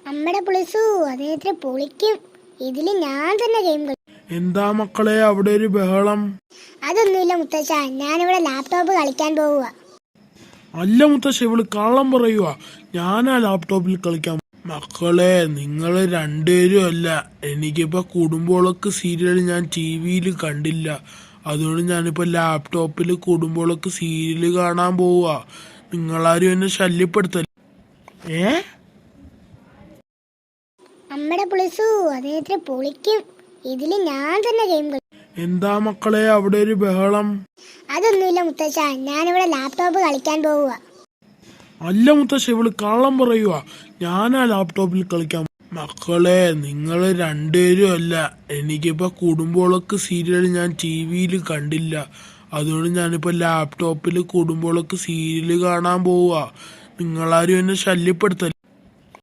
അമ്മടെ പുളിസു അദ്ദേഹത്തിന് പൊളിക്കും. ഇതില് ഞാൻ തന്നെ ഗെയിം കളിക്കും. എന്താ മക്കളെ അവിടെ ഒരു ബഹളം? അതൊന്നുമില്ല മുത്തശ്ശ, ഞാനിവിടെ ലാപ്ടോപ്പ് കളിക്കാൻ പോവുക. അല്ല മുത്തശ്ശ, ഇവള് കള്ളം പറയുക. ഞാനാ ലാപ്ടോപ്പിൽ കളിക്കാം. മക്കളെ നിങ്ങൾ രണ്ടുപേരും അല്ല. എനിക്കിപ്പോ കുടുംബവിളക്ക് സീരിയൽ ഞാൻ ടിവിയിൽ കണ്ടില്ല. അതുകൊണ്ട് ഞാനിപ്പോ ലാപ്ടോപ്പിൽ കുടുംബവിളക്ക് സീരിയൽ കാണാൻ പോവുക. നിങ്ങളാരും എന്നെ ശല്യപ്പെടുത്തല്ല. അമ്മടെ പുളിസു അദ്ദേഹത്തിന് പൊളിക്കും. ഇതില് ഞാൻ തന്നെ ഗെയിം കളിക്കും. എന്താ മക്കളെ അവിടെ ഒരു ബഹളം? അതൊന്നുമില്ല മുത്തശ്ശ, ഞാനിവിടെ ലാപ്ടോപ്പ് കളിക്കാൻ പോവുക. അല്ല മുത്തശ്ശ, ഇവള് കള്ളം പറയുക. ഞാനാ ലാപ്ടോപ്പിൽ കളിക്കാം. മക്കളെ നിങ്ങൾ രണ്ടുപേരും അല്ല. എനിക്കിപ്പോ കുടുംബവിളക്ക് സീരിയൽ ഞാൻ ടിവിയിൽ കണ്ടില്ല. അതുകൊണ്ട് ഞാനിപ്പോ ലാപ്ടോപ്പിൽ കുടുംബവിളക്ക് സീരിയൽ കാണാൻ പോവുക. നിങ്ങളാരും എന്നെ ശല്യപ്പെടുത്തല്ല.